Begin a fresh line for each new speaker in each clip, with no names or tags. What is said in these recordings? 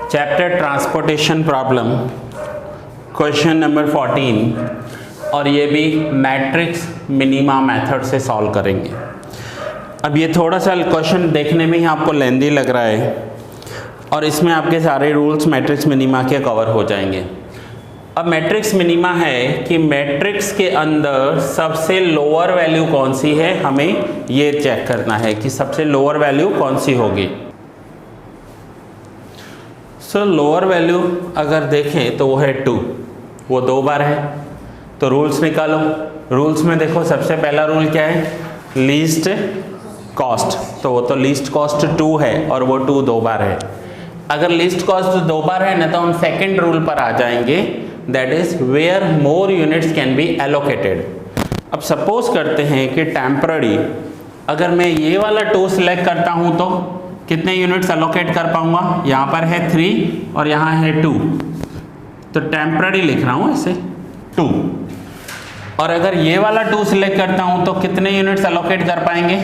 Chapter transportation problem question number 14 और ये भी मैट्रिक्स मिनिमा मेथड से सॉल्व करेंगे। अब ये थोड़ा सा क्वेश्चन देखने में ही आपको लेंदी लग रहा है और इसमें आपके सारे रूल्स मैट्रिक्स मिनिमा के कवर हो जाएंगे। अब मैट्रिक्स मिनिमा है कि मैट्रिक्स के अंदर सबसे लोअर वैल्यू कौन सी है, हमें ये चेक करना है कि सबसे लोअर वैल्यू कौन सी होगी। सो लोअर वैल्यू अगर देखें तो वो है 2, वो 2 बार है। तो रूल्स निकालो। रूल्स में देखो सबसे पहला रूल क्या है, लीस्ट कॉस्ट। तो वो तो लीस्ट कॉस्ट 2 है और वो 2 2 बार है। अगर लीस्ट कॉस्ट 2 बार है ना तो हम सेकेंड रूल पर आ जाएंगे, that is where more units can be allocated. अब सपोज करते हैं कि टेम्पररी अगर मैं ये वाला 2 सिलेक्ट करता हूं तो कितने यूनिट्स एलोकेट कर पाऊंगा, यहाँ पर है 3 और यहाँ है 2, तो टेम्पररी लिख रहा हूँ इसे 2। और अगर ये वाला 2 सिलेक्ट करता हूं तो कितने यूनिट्स एलोकेट कर पाएंगे,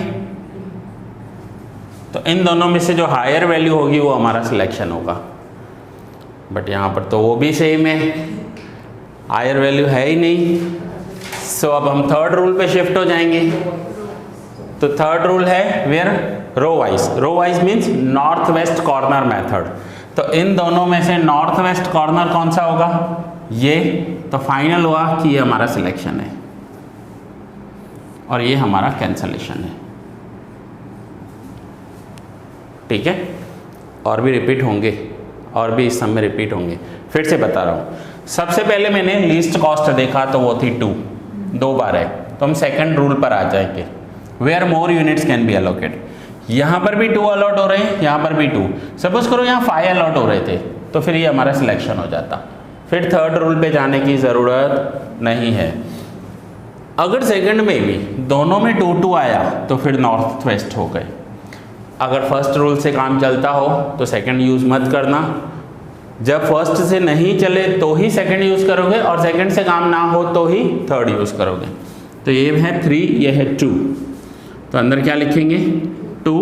तो इन दोनों में से जो हायर वैल्यू होगी वो हमारा सिलेक्शन होगा। बट यहाँ पर तो वो भी सेम है, हायर वैल्यू है ही नहीं। सो अब हम थर्ड रूल पे शिफ्ट हो जाएंगे। तो थर्ड रूल है where row wise. Row wise means north west corner method. तो इन दोनों में से नॉर्थ वेस्ट कॉर्नर कौन सा होगा, ये। तो फाइनल हुआ कि ये हमारा सिलेक्शन है और ये हमारा कैंसलेशन है। ठीक है, और भी रिपीट होंगे और भी इस समय रिपीट होंगे। फिर से बता रहा हूँ, सबसे पहले मैंने लीस्ट कॉस्ट देखा तो वो थी 2 बार है। तो हम सेकंड रूल पर आ जाएंगे, where more units can be allocate. यहाँ पर भी 2 अलॉट हो रहे हैं, यहाँ पर भी 2। सपोज करो यहाँ 5 अलॉट हो रहे थे तो फिर ये हमारा सिलेक्शन हो जाता। फिर थर्ड रूल पे जाने की ज़रूरत नहीं है। अगर सेकंड में भी दोनों में 2 आया तो फिर नॉर्थ वेस्ट हो गए। अगर फर्स्ट रूल से काम चलता हो तो सेकंड यूज़ मत करना। जब फर्स्ट से नहीं चले तो ही सेकंड यूज़ करोगे और सेकंड से काम ना हो तो ही थर्ड यूज़ करोगे। तो ये है 3, ये है 2। तो अंदर क्या लिखेंगे 2,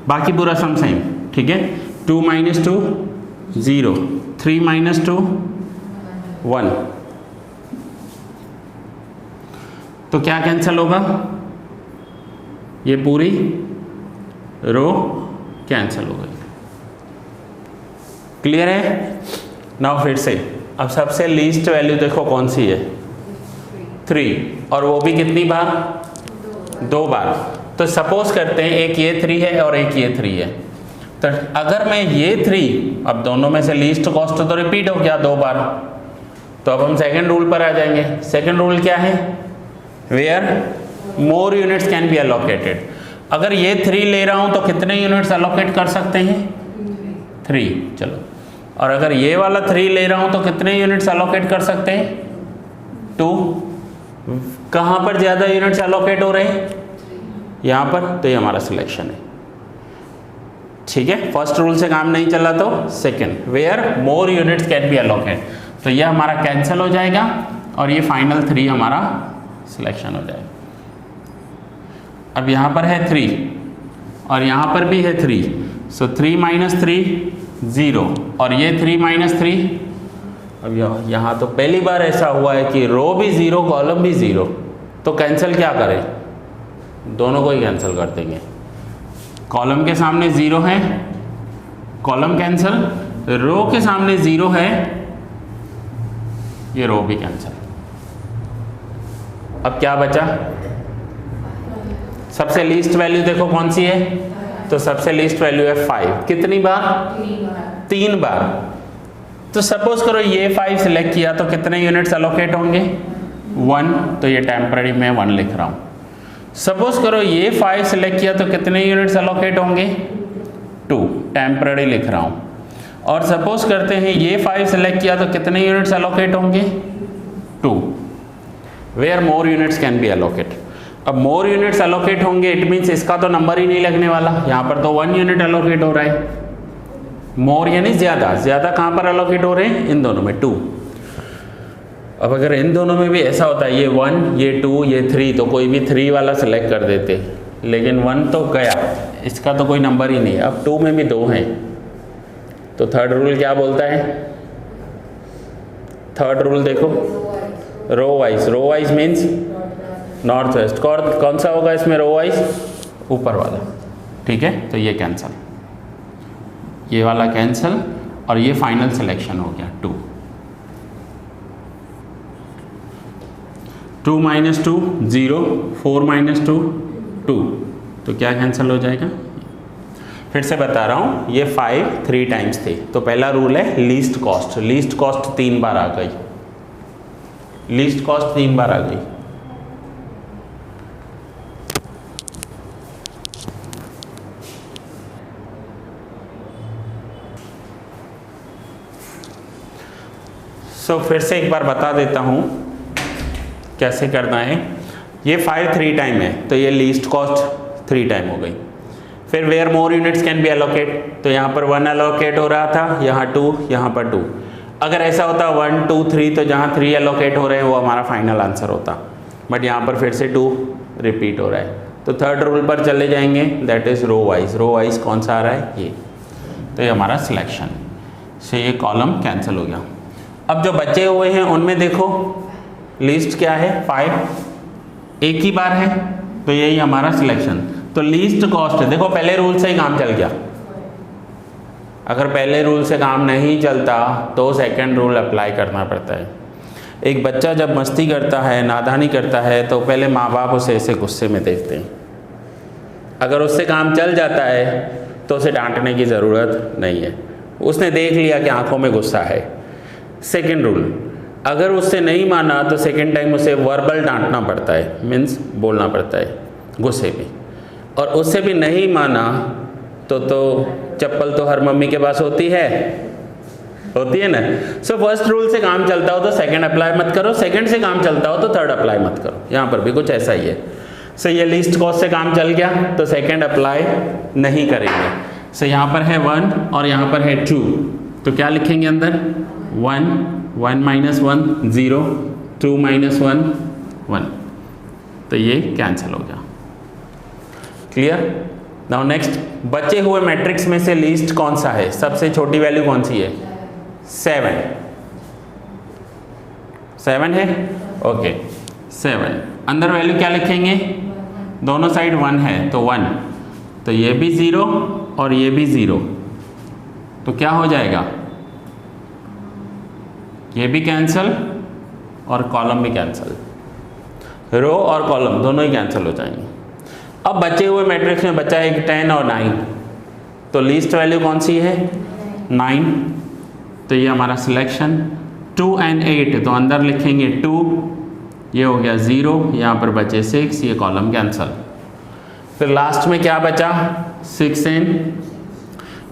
बाकी पूरा सम सेम। ठीक है, 2 - 2 0, 3 - 2 1। तो क्या कैंसिल होगा, ये पूरी रो कैंसिल हो गई। क्लियर है। नाउ फिर से अब सबसे लीस्ट वैल्यू देखो कौन सी है, 3, और वो भी कितनी बार, 2 बार। तो सपोज करते हैं एक ये 3 है और एक ये 3 है। तो अगर मैं ये 3, अब दोनों में से लीस्ट कॉस्ट तो रिपीट हो गया 2 बार। तो अब हम सेकंड रूल पर आ जाएंगे। सेकंड रूल क्या है, where more units can be allocated. अगर ये 3 ले रहा हूं तो कितने यूनिट्स एलोकेट कर सकते हैं, 3। चलो, और अगर ये वाला 3 ले रहा हूं तो कितने यूनिट्स एलोकेट कर सकते हैं, 2। कहां पर ज्यादा यूनिट्स एलोकेट हो रहे हैं, यहां पर। तो ये हमारा सिलेक्शन है। ठीक है, फर्स्ट रूल से काम नहीं चला तो second, where more units can be allocate. तो ये हमारा कैंसिल हो जाएगा और ये फाइनल 3 हमारा सिलेक्शन हो जाएगा। अब यहाँ पर है 3 और यहाँ पर भी है 3। सो 3 - 3 0 और ये 3 - 3। अब यहाँ तो पहली बार ऐसा हुआ है कि रो भी 0 कॉलम भी 0। तो कैंसिल क्या करें, दोनों को ही कैंसिल कर देंगे। कॉलम के सामने 0 है, कॉलम कैंसिल। रो के सामने 0 है, ये रो भी कैंसिल। अब क्या बचा, सबसे लीस्ट वैल्यू देखो कौन सी है। तो सबसे लीस्ट वैल्यू है 5। कितनी बार, 3 बार। तो सपोज करो ये 5 सिलेक्ट किया तो कितने यूनिट्स एलोकेट होंगे, 1। तो ये टेम्पररी में 1 लिख रहा हूं। सपोज करो ये 5 सिलेक्ट किया तो कितने यूनिट्स एलोकेट होंगे, 2। टेम्पररी लिख रहा हूं। और सपोज करते हैं ये 5 सिलेक्ट किया तो कितने यूनिट्स एलोकेट होंगे, 2। Where more units can be allocate. अब मोर यूनिट्स एलोकेट होंगे, इट मीन्स इसका तो नंबर ही नहीं लगने वाला। यहाँ पर तो 1 यूनिट एलोकेट हो रहा है। मोर यानी ज्यादा, ज्यादा कहाँ पर एलोकेट हो रहे हैं, इन दोनों में 2। अब अगर इन दोनों में भी ऐसा होता है, ये 1, ये 2, ये 3, तो कोई भी 3 वाला सेलेक्ट कर देते, लेकिन 1 तो गया, इसका तो कोई नंबर ही नहीं। अब 2 में भी 2 हैं, तो थर्ड रूल क्या बोलता है? थर्ड रूल देखो, row wise means north west. कौन सा होगा इसमें रो वाइज? ऊपर वाला। ठीक है, तो ये कैंसल, ये वाला कैंसल, और ये फाइनल सिलेक्शन हो गया 2। 2 - 2 0, 4 - 2 2, तो क्या कैंसिल हो जाएगा? फिर से बता रहा हूँ, ये 5 3 टाइम्स थी, तो पहला रूल है लीस्ट कॉस्ट। लीस्ट कॉस्ट 3 बार आ गई, लीस्ट कॉस्ट 3 बार आ गई। फिर से एक बार बता देता हूँ कैसे करना है। ये 5 3 टाइम है, तो ये लीस्ट कॉस्ट 3 टाइम हो गई। फिर where more units can be allocate, तो यहाँ पर 1 एलोकेट हो रहा था, यहाँ 2, यहाँ पर 2। अगर ऐसा होता 1 2 3, तो जहाँ 3 एलोकेट हो रहे हैं वो हमारा फाइनल आंसर होता, बट यहाँ पर फिर से 2 रिपीट हो रहा है। तो थर्ड रूल पर चले जाएंगे, that is row wise. Row wise कौन सा आ रहा है? ये। तो ये हमारा सिलेक्शन से ये कॉलम कैंसिल हो गया। अब जो बचे हुए हैं उनमें देखो लीस्ट क्या है? 5 एक ही बार है, तो यही हमारा सिलेक्शन। तो लीस्ट कॉस्ट, देखो पहले रूल से ही काम चल गया। अगर पहले रूल से काम नहीं चलता तो सेकंड रूल अप्लाई करना पड़ता है। एक बच्चा जब मस्ती करता है, नादानी करता है, तो पहले माँ बाप उसे ऐसे गुस्से में देखते हैं। अगर उससे काम चल जाता है तो उसे डांटने की ज़रूरत नहीं है, उसने देख लिया कि आंखों में गुस्सा है। सेकंड रूल, अगर उससे नहीं माना तो सेकंड टाइम उसे वर्बल डांटना पड़ता है, मीन्स बोलना पड़ता है गुस्से में। और उससे भी नहीं माना तो चप्पल तो हर मम्मी के पास होती है ना। सो फर्स्ट रूल से काम चलता हो तो सेकंड अप्लाई मत करो, सेकंड से काम चलता हो तो थर्ड अप्लाई मत करो। यहाँ पर भी कुछ ऐसा ही है। सो ये लीस्ट कॉस्ट से काम चल गया तो सेकंड अप्लाई नहीं करेंगे। सो यहाँ पर है 1 और यहाँ पर है 2, तो क्या लिखेंगे अंदर? 1 1 - 1 0, 2 - 1 1, तो ये कैंसिल हो गया। क्लियर? नाउ नेक्स्ट, बचे हुए मैट्रिक्स में से लीस्ट कौन सा है? सबसे छोटी वैल्यू कौन सी है? 7 है। ओके 7, अंदर वैल्यू क्या लिखेंगे? दोनों साइड 1 है तो 1, तो ये भी 0 और ये भी 0, तो क्या हो जाएगा? ये भी कैंसिल और कॉलम भी कैंसिल, रो और कॉलम दोनों ही कैंसिल हो जाएंगे। अब बचे हुए मैट्रिक्स में बचा है 10 और 9, तो लीस्ट वैल्यू कौन सी है? 9, तो ये हमारा सिलेक्शन। 2 और 8, तो अंदर लिखेंगे 2, ये हो गया 0, यहाँ पर बचे 6, ये कॉलम कैंसिल। फिर लास्ट में क्या बचा? 6 और,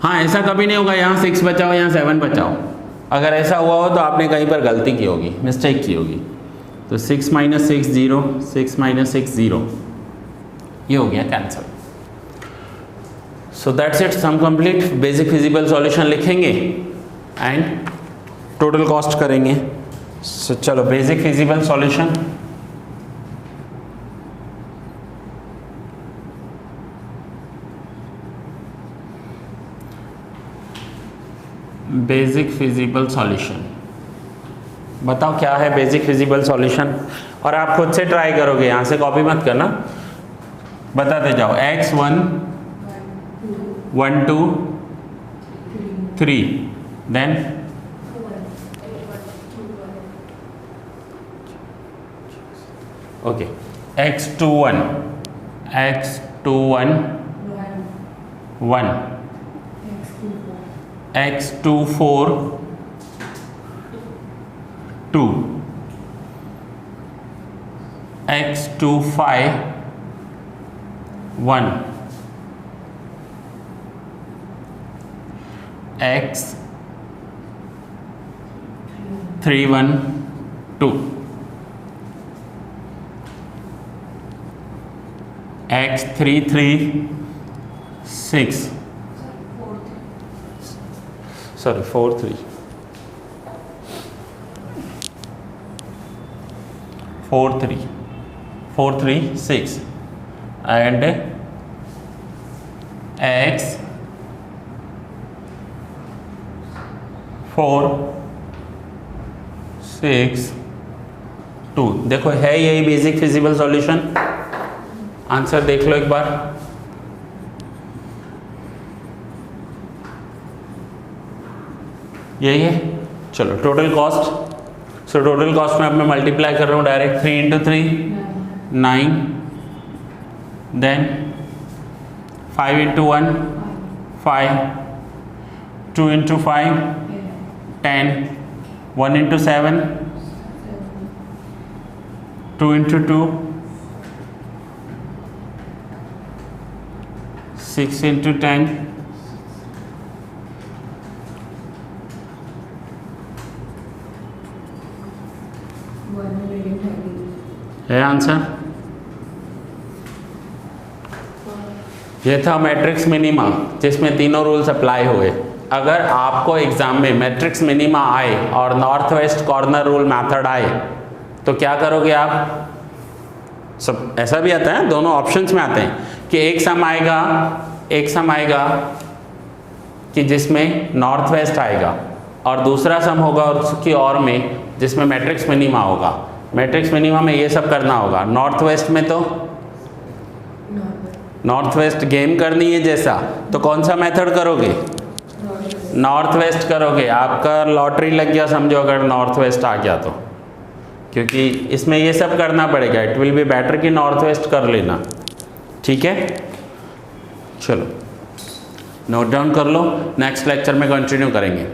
हाँ ऐसा कभी नहीं होगा यहाँ 6 बचाओ यहाँ 7 बचाओ। अगर ऐसा हुआ हो तो आपने कहीं पर गलती की होगी, मिस्टेक की होगी। तो 6 - 6 0, 6 - 6 0, ये हो गया cancel. So that's it, some complete. Basic feasible solution लिखेंगे एंड टोटल कॉस्ट करेंगे। सो चलो basic feasible solution. Basic feasible solution, बताओ क्या है बेसिक फिजिबल सॉल्यूशन? और आप खुद से ट्राई करोगे, यहाँ से कॉपी मत करना, बताते जाओ। x1 1 2 3, then okay x21 1 x24 2, x25 1, x31 2, x33 6, sorry 4 3 4 3 4 3 6, and x 4 6 2। देखो है यही बेसिक फिजिबल सॉल्यूशन। आंसर देख लो एक बार। यही है। चलो total cost, so total cost में अब मैं मल्टीप्लाई कर रहा हूँ direct. 3 into 3 9, then 5 into 1 5, 2 into 5 10, 1 into 7 2 into 2 6 into 10 है आंसर। ये था मैट्रिक्स मिनिमा जिसमें तीनों रूल्स अप्लाई हुए। अगर आपको एग्जाम में मैट्रिक्स मिनिमा आए और north west corner rule method आए तो क्या करोगे आप? सब ऐसा भी आता है, दोनों ऑप्शंस में आते हैं कि एक सम आएगा कि जिसमें नॉर्थ वेस्ट आएगा और दूसरा सम होगा उसकी और में जिसमें मैट्रिक्स मिनिमा होगा। मैट्रिक्स मिनिमा में ये सब करना होगा। नॉर्थ वेस्ट में तो नॉर्थ वेस्ट गेम करनी है जैसा, तो कौन सा मेथड करोगे? नॉर्थ वेस्ट करोगे। आपका लॉटरी लग गया समझो अगर नॉर्थ वेस्ट आ गया तो, क्योंकि इसमें ये सब करना पड़ेगा। इट विल बी बेटर कि नॉर्थ वेस्ट कर लेना। ठीक है, चलो नोट डाउन कर लो, नेक्स्ट लेक्चर में कंटिन्यू करेंगे।